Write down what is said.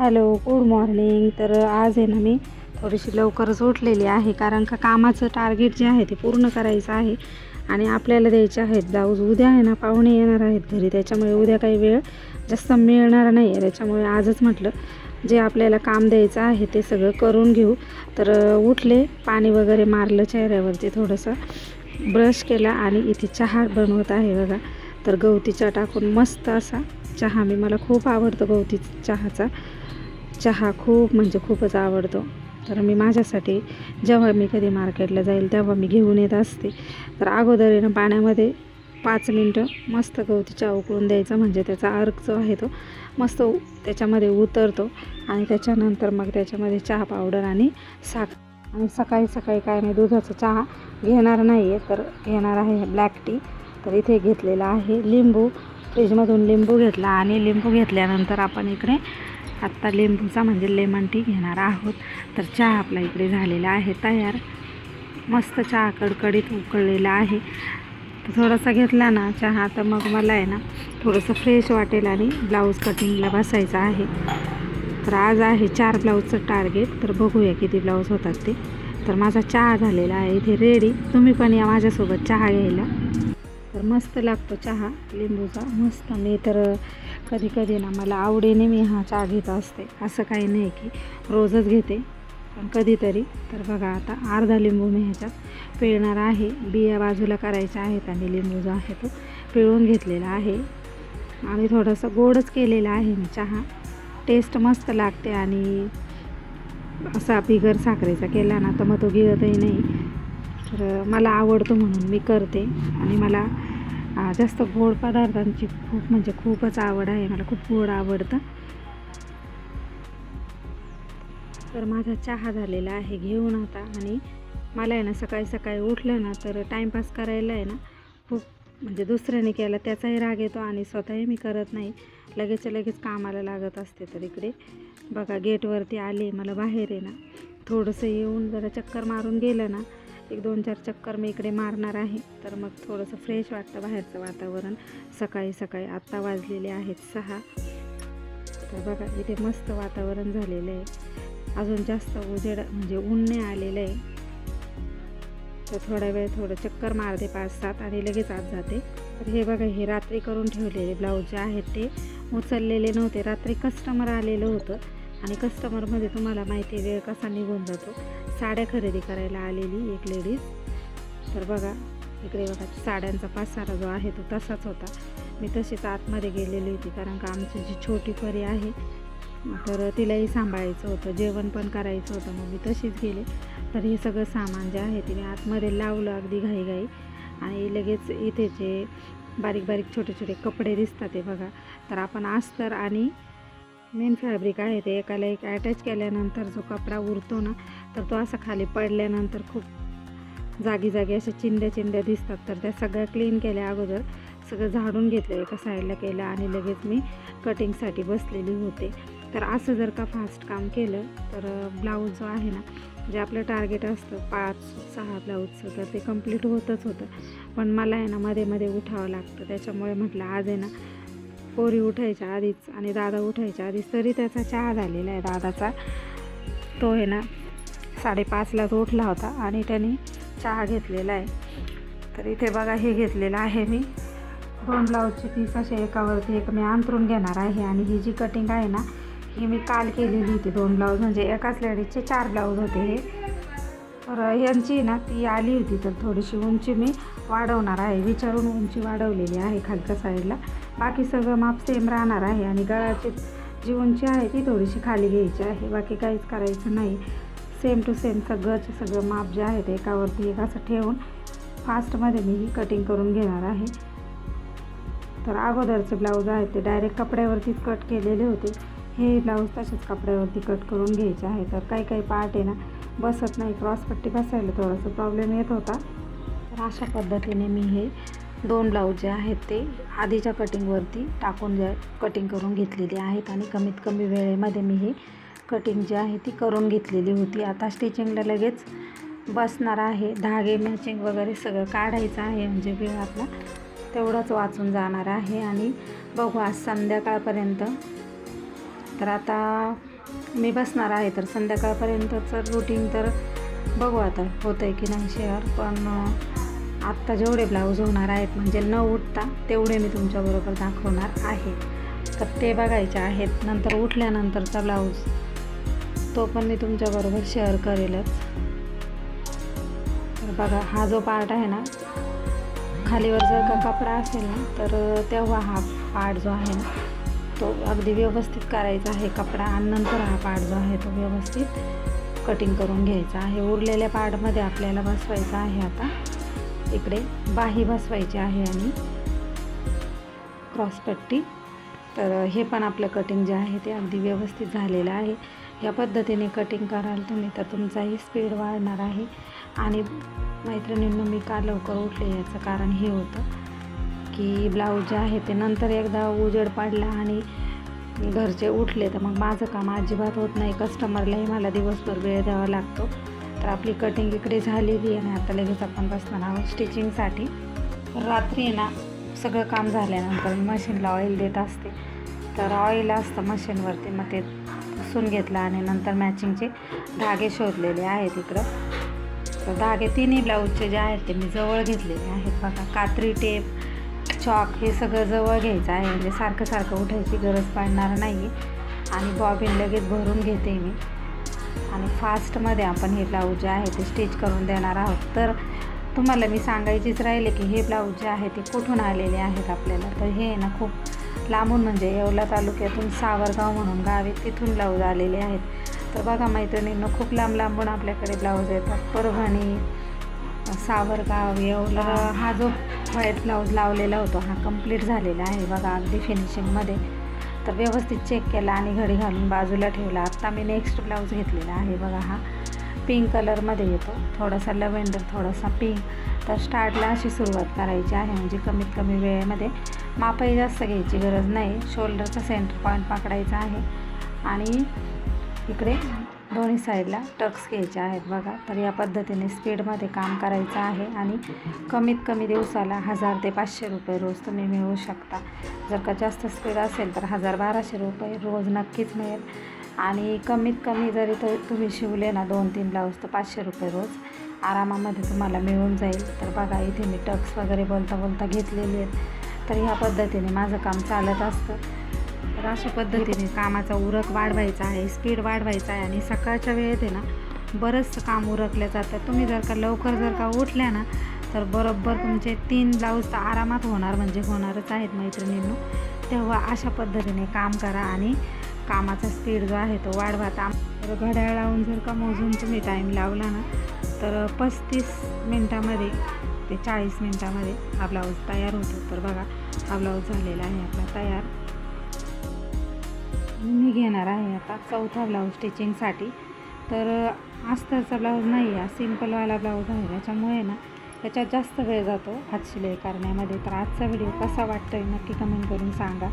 Hello, good morning. तर आज आहे ना मी थोडीशी लवकरच उठलेली आहे, कारण का कामाचं टार्गेट जे आहे ते पूर्ण करायचं आहे आणि आपल्याला द्यायचे आहेत ब्लाऊज. उद्या आहे ना पाहुणे येणार आहेत घरी, त्याच्यामुळे उद्या काही वेळ जास्त मिळणार नाही आहे. त्याच्यामुळे आजच म्हटलं जे आपल्याला काम द्यायचं आहे ते सगळं करून घेऊ. तर उठले, पाणी वगैरे मारलं चेहऱ्यावरती, थोडंसं ब्रश केला आणि इथे चहा बनवत आहे बघा. तर गवती चहा टाकून मस्त असा चहा, मला खूप आवडतो गवती चहा खूप म्हणजे खूपच आवडतो. तर मी माझ्यासाठी जेव्हा मी कधी मार्केटला जाईल तेव्हा मी घेऊन येत असते. तर अगोदर पाण्यामध्ये 5 मिनटं मस्त गवती चहा उकळून द्यायचा, म्हणजे त्याचा अर्क जो आहे तो मस्त त्याच्यामध्ये उतरतो. आणि त्याच्यानंतर मग त्याच्यामध्ये चहा पावडर आणि साखर. आणि सकाळी सकाळी काय मी दुधाचा चहा घेणार नाही आहे, तर घेणार आहे ब्लॅक टी. तर इथे घेतलेला आहे लिंबू, फ्रीजमधून लिंबू घेतला आणि लिंबू घेतल्यानंतर आपण इकडे आत्ता लिंबूचा म्हणजे लेमन टी घेणार आहोत. तर चहा आपला इकडे झालेला आहे तयार. मस्त चहा कडकडीत उकळलेला आहे. तर थोडासा घेतला ना चहा, तर मग मला आहे ना थोडंसं फ्रेश वाटेल आणि ब्लाऊज कटिंगला बसायचं आहे. तर आज आहे 4 ब्लाऊजचं टार्गेट. तर बघूया किती ब्लाऊज होतात ते. तर माझा चहा झालेला आहे इथे रेडी. तुम्ही पण या माझ्यासोबत चहा घ्यायला. तर मस्त लागतो चहा लिंबूचा, मस्त. मी तर कधी कधी ना मला आवडीने मी हा चहा घेत असते, असं काही नाही की रोजच घेते, पण कधीतरी. तर बघा आता अर्धा लिंबू मी ह्याच्यात पिळणार आहे. बिया बाजूला करायच्या आहेत आणि लिंबू जो आहे तो पिळून घेतलेला आहे. आणि थोडंसं गोडच केलेला आहे मी चहा. टेस्ट मस्त लागते आणि असा बिगर साखरेचा केला ना तर मग तो गिळतही नाही. तर मला आवडतो म्हणून मी करते. आणि मला जास्त गोड पदार्थांची खूप म्हणजे खूपच आवड आहे. मला खूप गोड आवडतं. तर माझा चहा झालेला आहे घेऊन आता. आणि मला आहे ना सकाळी सकाळी उठलं ना तर टाईमपास करायला आहे ना खूप, म्हणजे दुसऱ्याने केला त्याचाही राग येतो आणि स्वतःही मी करत नाही, लगेच कामाला लागत असते. तर इकडे बघा गेटवरती आले, मला बाहेर आहे ना थोडंसं येऊन जरा चक्कर मारून गेलं ना, 1-2-4 चक्कर मी इकडे मारणार आहे. तर मग थोडंसं फ्रेश वाटतं बाहेरचं वातावरण सकाळी सकाळी. आत्ता वाजलेले आहेत 6. तर बघा इथे मस्त वातावरण झालेलं आहे. अजून जास्त उजेड म्हणजे ऊन नाही आलेलं आहे. तर थोडा वेळ थोडं चक्कर मारते 5-7 आणि लगेच आत जाते. तर हे बघा, हे रात्री करून ठेवलेले ब्लाऊज जे आहेत ते उचललेले नव्हते. रात्री कस्टमर आलेलं होतं आणि कस्टमरमध्ये तुम्हाला माहिती वेळ कसा निघून जातो. साड्या खरेदी करायला आलेली एक लेडीज. तर बघा इकडे बघा साड्यांचा पसारा जो आहे तो तसाच होता. मी तशीच आतमध्ये गेलेली होती, कारण का आमची जी छोटी परी आहे तर तिलाही सांभाळायचं होतं, जेवण पण करायचं होतं. मग मी तशीच गेले. तर हे सगळं सामान जे आहे ते मी आतमध्ये लावलं अगदी घाईघाई. आणि लगेच इथे जे बारीक छोटे कपडे दिसतात ते बघा. तर आपण अस्तर आणि मेन फॅब्रिक आहे ते एकाला एक अटॅच केल्यानंतर जो कपडा उरतो ना, तर तो असा खाली पडल्यानंतर खूप जागी अशा चिंध्या दिसतात. तर त्या सगळ्या क्लीन केल्या अगोदर, सगळं झाडून घेतलं, एका साईडला केलं आणि लगेच मी कटिंगसाठी बसलेली होते. तर असं जर का फास्ट काम केलं तर ब्लाऊज जो आहे ना, जे आपलं टार्गेट असतं 5-6 ब्लाऊजचं, तर ते कंप्लीट होतच होतं. पण मला आहे ना मध्ये उठावं लागतं. त्याच्यामुळे म्हटलं आज आहे ना पोरी उठायच्या आधीच आणि दादा उठायच्या आधीच, तरी त्याचा चहा झालेला आहे दादाचा. तो आहे ना 5:30लाच उठला होता आणि त्याने चहा घेतलेला आहे. तर इथे बघा हे घेतलेलं आहे मी 2 ब्लाऊजचे पीस असे एकावरती एक मी अंतरून घेणार आहे. आणि ही जी कटिंग आहे ना ही मी काल केलेली होती. 2 ब्लाऊज म्हणजे एकाच लेडीजचे 4 ब्लाऊज होते हे. तर यांची ना ती आली होती, तर थोडीशी उंची मी वाढवणार आहे, विचारून उंची वाढवलेली आहे खालच्या साईडला. बाकी सगळं माप सेम राहणार आहे. आणि गळाची जी उंची आहे ती थोडीशी खाली घ्यायची आहे, बाकी काहीच करायचं नाही. सेम टू सेम सगळं माप जे आहे ते एकावरती एक असं ठेवून फास्टमध्ये मी ही कटिंग करून घेणार आहे. तर अगोदरचे ब्लाऊज आहेत ते डायरेक्ट कपड्यावरतीच कट केलेले होते. हे ब्लाऊज तसेच कपड्यावरती कट करून घ्यायचे आहे. तर काही पार्ट आहे ना बसत नाही, क्रॉसपट्टी बसायला थोडासा प्रॉब्लेम येत होता. तर अशा पद्धतीने मी हे 2 ब्लाऊज जे आहेत ते आधीच्या कटिंगवरती टाकून कटिंग करून घेतलेली आहेत. आणि कमीत कमी वेळेमध्ये मी ही कटिंग जी आहे ती करून घेतलेली होती. आता स्टिचिंगला लगेच बसणार आहे. धागे मॅचिंग वगैरे सगळं काढायचं आहे, म्हणजे वेळ आपला तेवढाच वाचून जाणार आहे. आणि बघू आज संध्याकाळपर्यंत. तर आता मी बसणार आहे तर संध्याकाळपर्यंतचं रुटीन तर बघू आता होतं आहे की नाही शेअर. पण आत्ता जेवढे ब्लाऊज होणार आहेत म्हणजे न उठता तेवढे मी तुमच्याबरोबर दाखवणार आहे. तर ते बघायचे आहेत. नंतर उठल्यानंतरचा ब्लाऊज तो पण मी तुमच्याबरोबर शेअर करेलच. तर बघा हा जो पार्ट आहे ना, खालीवर जर का कपडा असेल ना तर तेव्हा हा पार्ट जो आहे ना तो अगदी व्यवस्थित करायचा आहे कपडा, आणि नंतर हा पार्ट जो आहे तो व्यवस्थित कटिंग करून घ्यायचा आहे. उरलेल्या पार्टमध्ये आपल्याला बसवायचं आहे. आता इकडे बाही बसवायची आहे आणि क्रॉसपट्टी. तर हे पण आपलं कटिंग जे आहे ते अगदी व्यवस्थित झालेलं आहे. या पद्धतीने कटिंग कराल तुम्ही तर तुमचाही स्पीड वाढणार आहे. आणि मैत्रिणींना मी का लवकर उठले याचं कारण हे होतं की ब्लाऊज जे आहे ते नंतर एकदा उजेड पडला आणि घरचे उठले तर मग माझं काम अजिबात होत नाही. कस्टमरलाही मला दिवसभर वेळ द्यावा लागतो. तर आपली कटिंग इकडे झालेली आहे आणि आता लगेच आपण बसणार आहोत स्टिचिंगसाठी. रात्री ना सगळं काम झाल्यानंतर मी मशीनला ऑइल देत असते. तर ऑइल असतं मशीनवरती, मग ते पुसून घेतलं आणि नंतर मॅचिंगचे धागे शोधलेले आहेत इकडं. तर धागे तिन्ही ब्लाऊजचे जे आहेत ते मी जवळ घेतलेले आहेत. बघा कात्री, टेप, चॉक हे सगळं जवळ घ्यायचं आहे म्हणजे सारखं सारखं उठायची गरज पडणार नाही. आणि बॉबिन लगेच भरून घेते मी आणि फास्टमध्ये आपण हे ब्लाऊज जे आहे ते स्टिच करून देणार आहोत. तर तुम्हाला मी सांगायचीच राहिले की हे ब्लाऊज जे आहे ते कुठून आलेले आहेत आपल्याला. तर हे ना खूप लांबून म्हणजे येवला तालुक्यातून सावरगाव म्हणून गाव आहे तिथून ब्लाऊज आलेले आहेत. तर बघा मैत्रिणींना खूप लांब लांबून आपल्याकडे ब्लाऊज येतात. परभणी, सावरगाव, येवला. हा जो व्हाईट ब्लाऊज लावलेला होतो हा कंप्लीट झालेला आहे बघा अगदी फिनिशिंगमध्ये. तर व्यवस्थित चेक केला आणि घडी घालून बाजूला ठेवला. आत्ता मी नेक्स्ट ब्लाऊज घेतलेला आहे बघा. हा पिंक कलरमध्ये येतो, थोडासा लव्हेंडर, थोडासा पिंक. तर स्टार्टला अशी सुरुवात करायची आहे म्हणजे कमीत कमी वेळेमध्ये. मापही जास्त घ्यायची गरज नाही. शोल्डरचा सेंटर पॉईंट पकडायचा आहे आणि इकडे दोन्ही साईडला टक्स घ्यायचे आहेत बघा. तर या पद्धतीने स्पीडमध्ये काम करायचं आहे आणि कमीत कमी दिवसाला 1000 ते 500 रुपये रोज तुम्ही मिळवू शकता. जर का जास्त स्पीड असेल तर 1000-1200 रुपये रोज नक्कीच मिळेल. आणि कमीत कमी जरी तुम्ही शिवले ना 2-3 ब्लाऊज तर 500 रुपये रोज आरामामध्ये तुम्हाला मिळून जाईल. तर बघा इथे मी टक्स वगैरे बोलता बोलता घेतलेले आहेत. तर ह्या पद्धतीने माझं काम चालत असतं. तर अशा पद्धतीने कामाचा उरक वाढवायचा आहे, स्पीड वाढवायचा आहे. आणि सकाळच्या वेळेत आहे ना बरंचसं काम उरकलं जातं. तुम्ही जर का लवकर जर का उठल्या ना तर बरोबर तुमचे 3 ब्लाऊज तर आरामात होणार म्हणजे होणारच आहेत मैत्रिणींनो. तेव्हा अशा पद्धतीने काम करा आणि कामाचा स्पीड जो आहे तो वाढवा. तर घड्याळ लावून जर का मोजून तुम्ही टाईम लावला ना तर 35 मिनटामध्ये ते 40 मिनटामध्ये हा ब्लाऊज तयार होतो. तर बघा हा ब्लाऊज झालेला आहे आपला तयार. मी घेणार आहे आता चौथा ब्लाऊज स्टिचिंगसाठी. तर अस्तरचा ब्लाऊज नाही आहे, सिम्पलवाला ब्लाऊज आहे. त्याच्यामुळे ना त्याच्यात जास्त वेळ जातो हात शिलाई करण्यामध्ये. तर आजचा व्हिडिओ कसा वाटतोय नक्की कमेंट करून सांगा.